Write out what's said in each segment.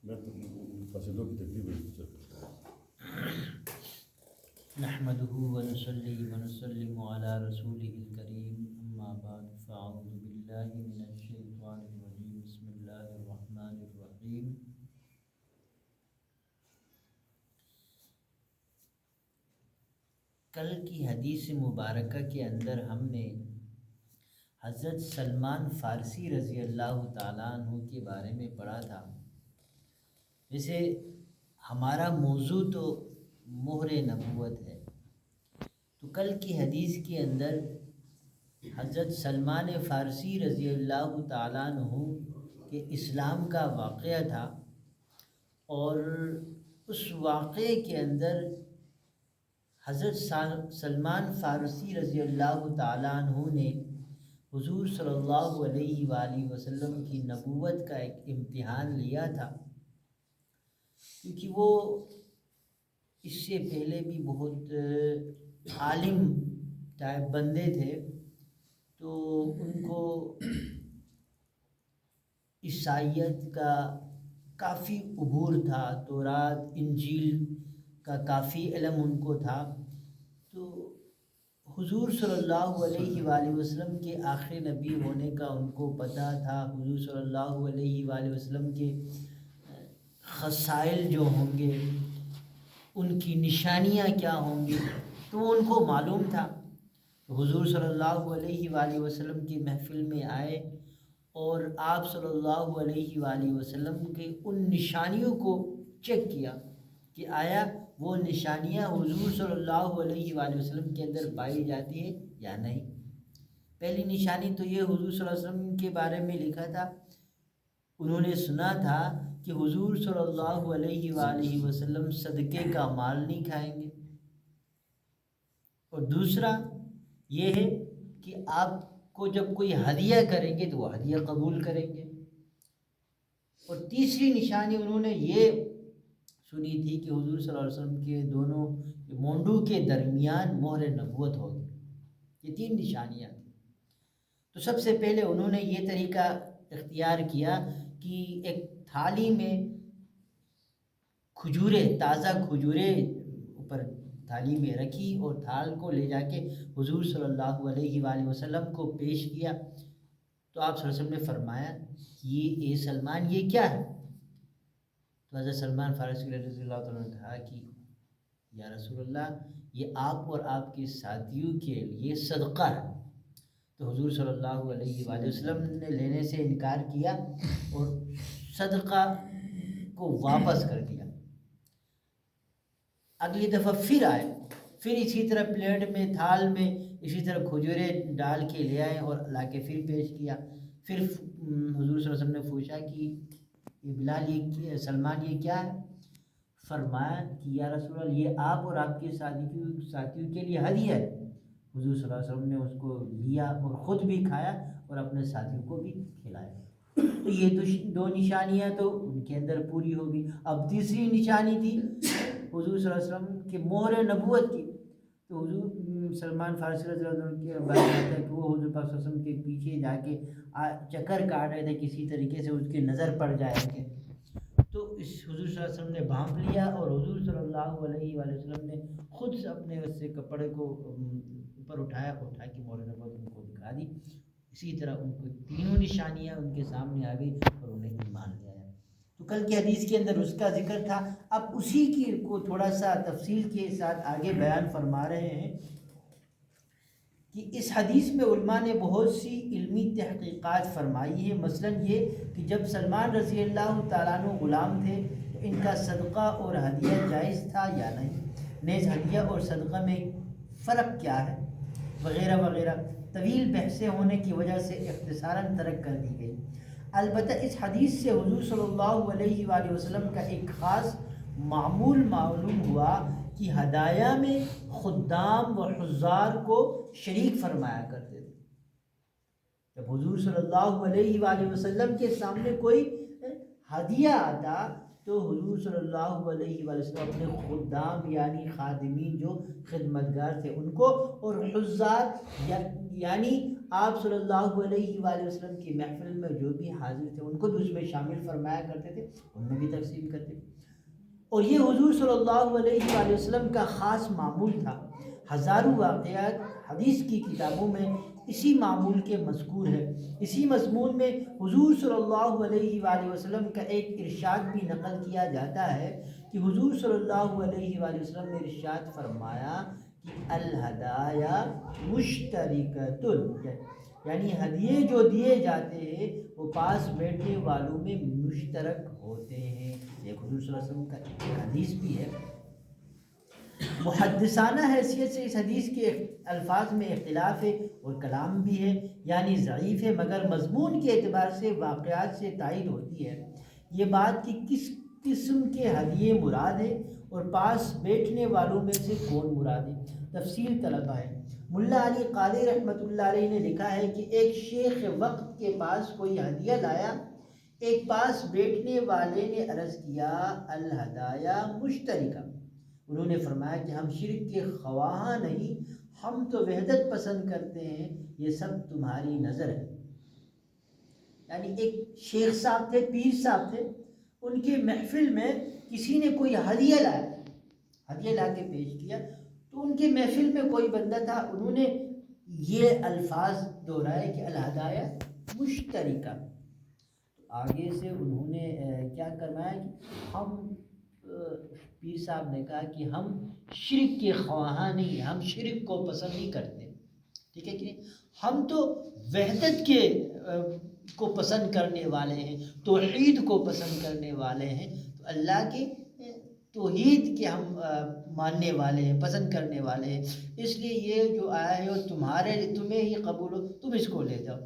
میں تو قصیدوں کی تکلیف ہے. نحمده ونصلي ونسلم على رسوله الكريم اما بعد فاعوذ بالله من الشيطان الرجيم بسم الله الرحمن الرحيم. کل کی حدیث مبارکہ کے اندر ہم نے حضرت سلمان فارسی رضی اللہ تعالیٰ عنہ کے بارے میں پڑھا تھا. ویسے ہمارا موضوع تو مہر نبوت ہے، تو کل کی حدیث کے اندر حضرت سلمان فارسی رضی اللہ تعالیٰ عنہ کے اسلام کا واقعہ تھا، اور اس واقعے کے اندر حضرت سلمان فارسی رضی اللہ تعالیٰ عنہ نے حضور صلی اللہ علیہ وآلہ وسلم کی نبوت کا ایک امتحان لیا تھا، کیونکہ وہ اس سے پہلے بھی بہت عالم ٹائپ بندے تھے، تو ان کو عیسائیت کا کافی عبور تھا، تورات انجیل کا کافی علم ان کو تھا. تو حضور صلی اللہ علیہ وآلہ وسلم کے آخری نبی ہونے کا ان کو پتہ تھا. حضور صلی اللہ علیہ وآلہ وسلم کے خصائل جو ہوں گے، ان کی نشانیاں کیا ہوں گی، تو وہ ان کو معلوم تھا. حضور صلی اللہ علیہ وآلہ وسلم کی محفل میں آئے اور آپ صلی اللہ علیہ وآلہ وسلم کے ان نشانیوں کو چیک کیا کہ آیا وہ نشانیاں حضور صلی اللہ علیہ وآلہ وسلم کے اندر پائی جاتی ہے یا نہیں. پہلی نشانی تو یہ حضور صلی اللہ علیہ وسلم کے بارے میں لکھا تھا، انہوں نے سنا تھا کہ حضور صلی اللہ علیہ وآلہ وسلم صدقے کا مال نہیں کھائیں گے، اور دوسرا یہ ہے کہ آپ کو جب کوئی ہدیہ کریں گے تو وہ ہدیہ قبول کریں گے، اور تیسری نشانی انہوں نے یہ سنی تھی کہ حضور صلی اللہ علیہ وسلم کے دونوں مونڈوں کے درمیان مہر نبوت ہوگی. یہ تین نشانیاں تھیں. تو سب سے پہلے انہوں نے یہ طریقہ اختیار کیا کہ ایک تھالی میں کھجوریں، تازہ کھجوریں اوپر تھالی میں رکھی اور تھال کو لے جا کے حضور صلی اللہ علیہ وآلہ وسلم کو پیش کیا. تو آپ صلی اللہ علیہ وسلم نے فرمایا یہ اے سلمان یہ کیا ہے؟ تو حضرت سلمان فارسی رضی اللہ تعالیٰ نے کہا کہ یا رسول اللہ یہ آپ اور آپ کے ساتھیوں کے لیے صدقہ ہے. تو حضور صلی اللہ علیہ وآلہ وسلم نے لینے سے انکار کیا اور صدقہ کو واپس کر دیا. اگلی دفعہ پھر آئے، پھر اسی طرح پلیٹ میں تھال میں اسی طرح کھجوریں ڈال کے لے آئے اور لا کے پھر پیش کیا. پھر حضور صلی اللہ علیہ وسلم نے پوچھا کہ بلال یہ سلمان یہ کیا ہے؟ فرمایا کہ یا رسول اللہ یہ آپ اور آپ کے ساتھیوں کے لیے ہدیہ ہے. حضور صلی اللہ علیہ وسلم نے اس کو لیا اور خود بھی کھایا اور اپنے ساتھیوں کو بھی کھلایا. تو یہ دو نشانیاں تو ان کے اندر پوری ہوگی. اب تیسری نشانی تھی حضور صلی اللہ علیہ وسلم کے مہر نبوت کی. تو حضور سلمان فارسی رضی اللہ عنہ کے بارے میں آتا ہے کہ وہ حضور پاک صلی اللہ علیہ وسلم کے پیچھے جا کے چکر کاٹ رہے تھے، کسی طریقے سے اس کی نظر پڑ جائے گے. تو اس حضور صلی اللہ علیہ وسلم نے بھانپ لیا اور حضور صلی اللہ علیہ وآلہ وسلم نے خود سے اپنے اس سے کپڑے کو اوپر اٹھا کے مہر نبوت ان کو دکھا دی. اسی طرح ان کو تینوں نشانیاں ان کے سامنے آ گئی اور انہیں ایمان لے آیا. تو کل کی حدیث کے اندر اس کا ذکر تھا. اب اسی کی کو تھوڑا سا تفصیل کے ساتھ آگے بیان فرما رہے ہیں کہ اس حدیث میں علماء نے بہت سی علمی تحقیقات فرمائی ہے. مثلا یہ کہ جب سلمان رضی اللہ تعالیٰ عنہ غلام تھے تو ان کا صدقہ اور ہدیہ جائز تھا یا نہیں، نیز ہدیہ اور صدقہ میں فرق کیا ہے، وغیرہ وغیرہ. طویل بحثیں ہونے کی وجہ سے اختصاراً ترک کر دی گئی. البتہ اس حدیث سے حضور صلی اللہ علیہ وآلہ وسلم کا ایک خاص معمول معلوم ہوا کہ ہدایہ میں خدام و حضار کو شریک فرمایا کرتے تھے. جب حضور صلی اللہ علیہ وآلہ وسلم کے سامنے کوئی ہدیہ آتا تو حضور صلی اللہ علیہ وآلہ وسلم اپنے خدام یعنی خادمین جو خدمتگار تھے ان کو، اور حضار یعنی آپ صلی اللہ علیہ وآلہ وسلم کی محفل میں جو بھی حاضر تھے ان کو بھی اس میں شامل فرمایا کرتے تھے، ان میں بھی تقسیم کرتے تھے۔ اور یہ حضور صلی اللہ علیہ وآلہ وسلم کا خاص معمول تھا۔ ہزاروں واقعات حدیث کی کتابوں میں اسی معمول کے مذکور ہے۔ اسی مضمون میں حضور صلی اللہ علیہ وآلہ وسلم کا ایک ارشاد بھی نقل کیا جاتا ہے کہ حضور صلی اللہ علیہ وآلہ وسلم نے ارشاد فرمایا کہ الہدایا مشترکۃ، یعنی ہدیے جو دیے جاتے ہیں وہ پاس بیٹھنے والوں میں مشترک ہوتے ہیں۔ ایک حضور صلی اللہ علیہ وسلم کا ایک حدیث بھی ہے۔ محدثانہ حیثیت سے اس حدیث کے الفاظ میں اختلاف ہے اور کلام بھی ہے، یعنی ضعیف ہے، مگر مضمون کے اعتبار سے واقعات سے تائید ہوتی ہے یہ بات کہ کس قسم کے ہدیے مراد ہے اور پاس بیٹھنے والوں میں سے کون مراد ہے۔ تفصیل طلب ہے۔ ملا علی قاری رحمۃ اللہ علیہ نے لکھا ہے کہ ایک شیخ وقت کے پاس کوئی ہدیہ لایا، ایک پاس بیٹھنے والے نے عرض کیا الہدایا مشترکہ، انہوں نے فرمایا کہ ہم شرک کے خواہاں نہیں، ہم تو وحدت پسند کرتے ہیں، یہ سب تمہاری نظر ہے۔ یعنی ایک شیخ صاحب تھے، پیر صاحب تھے، ان کے محفل میں کسی نے کوئی ہدیہ لایا، ہدیہ لا کے پیش کیا، تو ان کے محفل میں کوئی بندہ تھا، انہوں نے یہ الفاظ دہرائے کہ الہدایا مشترکہ۔ آگے سے انہوں نے کیا کروایا کہ ہم پیر صاحب نے کہا کہ ہم شرک کے خواہاں نہیں، ہم شرک کو پسند نہیں کرتے، ٹھیک ہے کہ نہیں، ہم تو وحدت کے کو پسند کرنے والے ہیں، توحید کو پسند کرنے والے ہیں، تو اللہ کے توحید کے ہم ماننے والے ہیں، پسند کرنے والے ہیں، اس لیے یہ جو آیا ہے وہ تمہیں ہی قبول ہو، تم اس کو لے جاؤ۔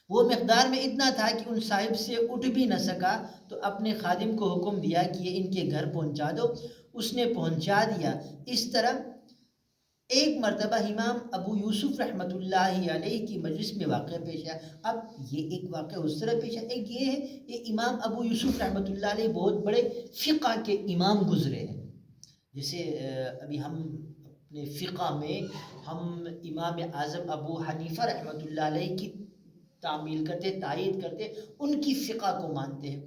وہ مقدار میں اتنا تھا کہ ان صاحب سے اٹھ بھی نہ سکا، تو اپنے خادم کو حکم دیا کہ یہ ان کے گھر پہنچا دو، اس نے پہنچا دیا۔ اس طرح ایک مرتبہ امام ابو یوسف رحمۃ اللہ علیہ کی مجلس میں واقعہ پیش آیا۔ اب یہ ایک واقعہ اس طرح پیش آیا، ایک یہ ہے، یہ امام ابو یوسف رحمۃ اللہ علیہ بہت بڑے فقہ کے امام گزرے ہیں۔ جیسے ابھی ہم اپنے فقہ میں ہم امام اعظم ابو حنیفہ رحمۃ اللہ علیہ کی تعمیل کرتے، تائید کرتے، ان کی فقہ کو مانتے ہیں،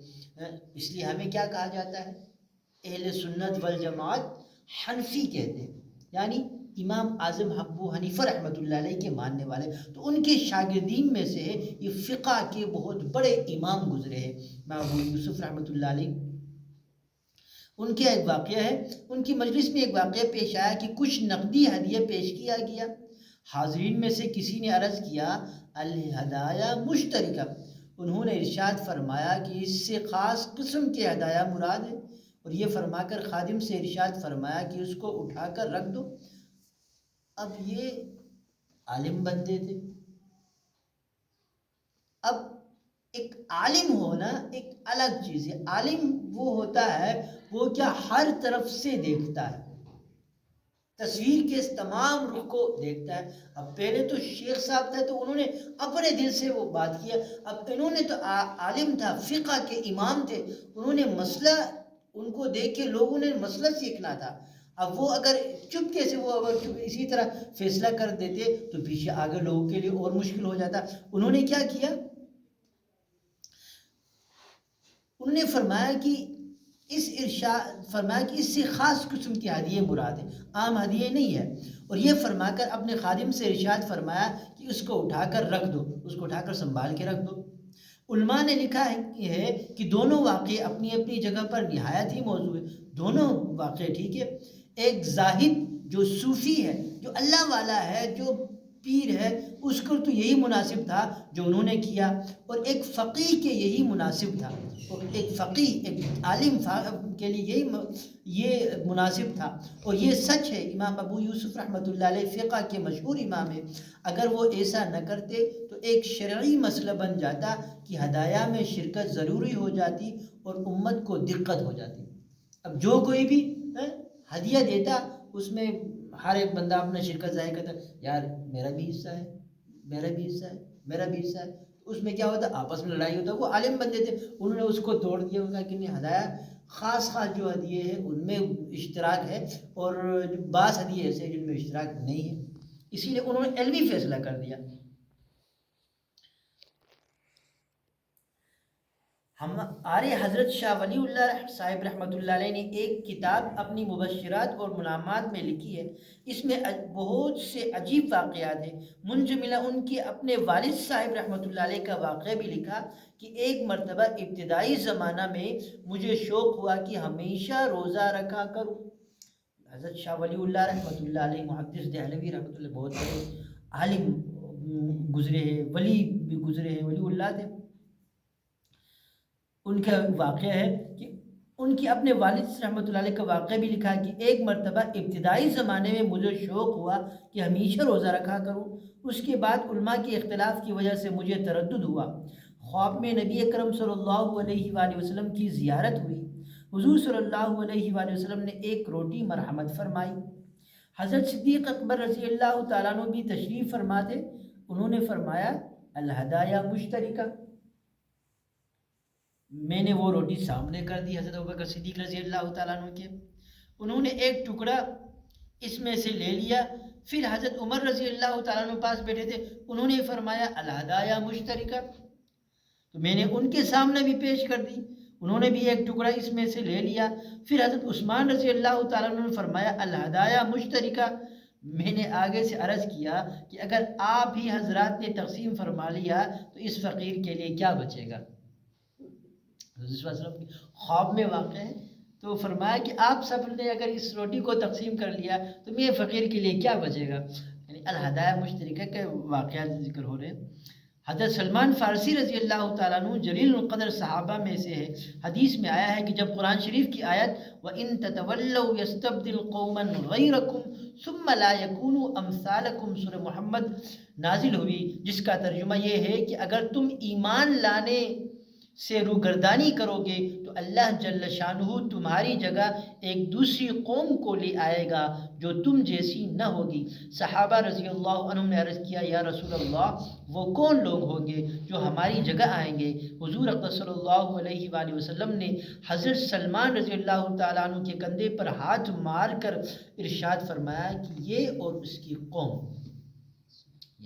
اس لیے ہمیں کیا کہا جاتا ہے، اہل سنت والجماعت حنفی کہتے ہیں، یعنی امام اعظم ابو حنیفہ رحمۃ اللہ علیہ کے ماننے والے، تو ان کے شاگردین میں سے یہ فقہ کے بہت بڑے امام گزرے ہیں امام ابو یوسف رحمۃ اللہ علیہ۔ ان کے ایک واقعہ ہے، ان کی مجلس میں ایک واقعہ پیش آیا کہ کچھ نقدی ہدیہ پیش کیا گیا، حاضرین میں سے کسی نے عرض کیا الہدایا مشترکہ، انہوں نے ارشاد فرمایا کہ اس سے خاص قسم کے ہدایا مراد ہے، اور یہ فرما کر خادم سے ارشاد فرمایا کہ اس کو اٹھا کر رکھ دو۔ اب یہ عالم بندے تھے، اب ایک عالم ہونا ایک الگ چیز ہے، عالم وہ ہوتا ہے وہ کیا ہر طرف سے دیکھتا ہے، تصویر کے اس تمام رخ کو دیکھتا ہے۔ اب پہلے تو شیخ صاحب تھا تو انہوں نے اپنے دل سے وہ بات کیا، اب انہوں نے تو عالم تھا، فقہ کے امام تھے، انہوں نے مسئلہ، ان کو دیکھ کے لوگوں نے مسئلہ سیکھنا تھا، اب وہ اگر چپکے سے وہ اگر اسی طرح فیصلہ کر دیتے تو پیچھے آگے لوگوں کے لیے اور مشکل ہو جاتا۔ انہوں نے کیا کیا، انہوں نے فرمایا کہ اس سے خاص قسم کی ہدیے مراد ہے، عام ہدیے نہیں ہے، اور یہ فرما کر اپنے خادم سے ارشاد فرمایا کہ اس کو اٹھا کر رکھ دو، اس کو اٹھا کر سنبھال کے رکھ دو۔ علماء نے لکھا ہے کہ دونوں واقعے اپنی اپنی جگہ پر نہایت ہی موضوع ہے، دونوں واقعے ٹھیک ہے۔ ایک زاہد جو صوفی ہے، جو اللہ والا ہے، جو پیر ہے، اس کو تو یہی مناسب تھا جو انہوں نے کیا، اور ایک فقیہ کے یہی مناسب تھا، اور ایک فقیہ ایک عالم کے لیے یہ مناسب تھا، اور یہ سچ ہے۔ امام ابو یوسف رحمۃ اللہ علیہ فقہ کے مشہور امام ہے، اگر وہ ایسا نہ کرتے تو ایک شرعی مسئلہ بن جاتا کہ ہدایہ میں شرکت ضروری ہو جاتی اور امت کو دقت ہو جاتی۔ اب جو کوئی بھی ہدیہ دیتا اس میں ہر ایک بندہ اپنا شرکت ظاہر کرتا، یار میرا بھی حصہ ہے، میرا بھی حصہ ہے، میرا بھی حصہ ہے، اس میں کیا ہوتا، آپس میں لڑائی ہوتا۔ وہ عالم بندے تھے، انہوں نے اس کو توڑ دیا، کہا کہ نہیں، ہدایہ خاص جو ہدیے ہیں ان میں اشتراک ہے، اور بعض ہدیے ایسے جن میں اشتراک نہیں ہے۔ اسی لیے انہوں نے علمی فیصلہ کر دیا. ہمارے حضرت شاہ ولی اللہ صاحب رحمۃ اللہ علیہ نے ایک کتاب اپنی مبشرات اور منامات میں لکھی ہے. اس میں بہت سے عجیب واقعات ہیں. منجملہ ان کے اپنے والد صاحب رحمۃ اللہ علیہ کا واقعہ بھی لکھا کہ ایک مرتبہ ابتدائی زمانہ میں مجھے شوق ہوا کہ ہمیشہ روزہ رکھا کروں. حضرت شاہ ولی اللہ رحمۃ اللہ علیہ محدث دہلوی رحمۃ اللہ بہت بڑے عالم گزرے ہیں، ولی بھی گزرے ہیں، ولی اللہ تھے. ان کا واقعہ ہے کہ ان کی اپنے والد رحمۃ اللہ علیہ کا واقعہ بھی لکھا کہ ایک مرتبہ ابتدائی زمانے میں مجھے شوق ہوا کہ ہمیشہ روزہ رکھا کروں. اس کے بعد علماء کے اختلاف کی وجہ سے مجھے تردد ہوا. خواب میں نبی اکرم صلی اللہ علیہ وآلہ وسلم کی زیارت ہوئی. حضور صلی اللہ علیہ وآلہ وسلم نے ایک روٹی مرحمت فرمائی. حضرت صدیق اکبر رضی اللہ تعالیٰ عنہ بھی تشریف فرما تھے. انہوں نے فرمایا الہدایہ مشترکہ. میں نے وہ روٹی سامنے کر دی حضرت ابوبکر صدیق رضی اللہ تعالیٰ عنہ کے. انہوں نے ایک ٹکڑا اس میں سے لے لیا. پھر حضرت عمر رضی اللہ تعالیٰ عنہ پاس بیٹھے تھے. انہوں نے فرمایا الہدایہ مشترکہ. تو میں نے ان کے سامنے بھی پیش کر دی. انہوں نے بھی ایک ٹکڑا اس میں سے لے لیا. پھر حضرت عثمان رضی اللہ تعالیٰ عنہ نے فرمایا الہدایہ مشترکہ. میں نے آگے سے عرض کیا کہ اگر آپ ہی حضرات نے تقسیم فرما لیا تو اس فقیر کے لیے کیا بچے گا. حضرت صلی اللہ علیہ وسلم کے خواب میں واقع ہے. تو فرمایا کہ آپ سب نے اگر اس روٹی کو تقسیم کر لیا تو میرے فقیر کے لیے کیا بچے گا. یعنی الہدایہ مشترکہ کے واقعات ذکر ہو رہے ہیں. حضرت سلمان فارسی رضی اللہ تعالیٰ عنہ جلیل القدر صحابہ میں سے ہے. حدیث میں آیا ہے کہ جب قرآن شریف کی آیت وَإِن تَتَوَلَّوْا يَسْتَبْدِلْ قَوْمًا غَيْرَكُمْ ثُمَّ لَا يَكُونُوا أَمْثَالَكُمْ سورہ محمد نازل ہوئی، جس کا ترجمہ یہ ہے کہ اگر تم ایمان لانے سے روگردانی کرو گے تو اللہ جل شانہ تمہاری جگہ ایک دوسری قوم کو لے آئے گا جو تم جیسی نہ ہوگی. صحابہ رضی اللہ عنہم نے عرض کیا یا رسول اللہ وہ کون لوگ ہوں گے جو ہماری جگہ آئیں گے. حضور اقدس صلی اللہ علیہ وآلہ وسلم نے حضرت سلمان رضی اللہ تعالیٰ عنہ کے کندھے پر ہاتھ مار کر ارشاد فرمایا کہ یہ اور اس کی قوم،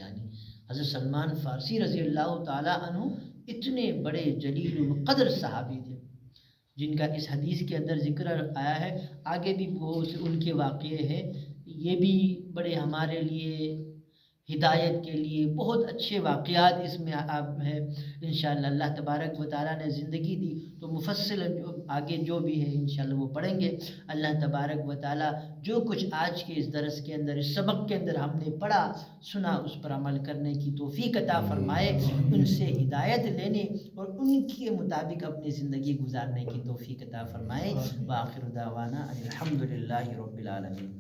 یعنی حضرت سلمان فارسی رضی اللہ تعالیٰ عنہ اتنے بڑے جلیل القدر صحابی تھے جن کا اس حدیث کے اندر ذکر آیا ہے. آگے بھی بہت سے ان کے واقعے ہیں. یہ بھی بڑے ہمارے لیے ہدایت کے لیے بہت اچھے واقعات اس میں ہے. انشاءاللہ اللہ تبارک و تعالیٰ نے زندگی دی تو مفصل آگے جو بھی ہے انشاءاللہ وہ پڑھیں گے. اللہ تبارک و تعالیٰ جو کچھ آج کے اس درس کے اندر اس سبق کے اندر ہم نے پڑھا سنا اس پر عمل کرنے کی توفیق عطا فرمائے. ان سے ہدایت لینے اور ان کے مطابق اپنی زندگی گزارنے کی توفیق عطا فرمائے. وآخر دعوانا الحمدللہ رب العالمین.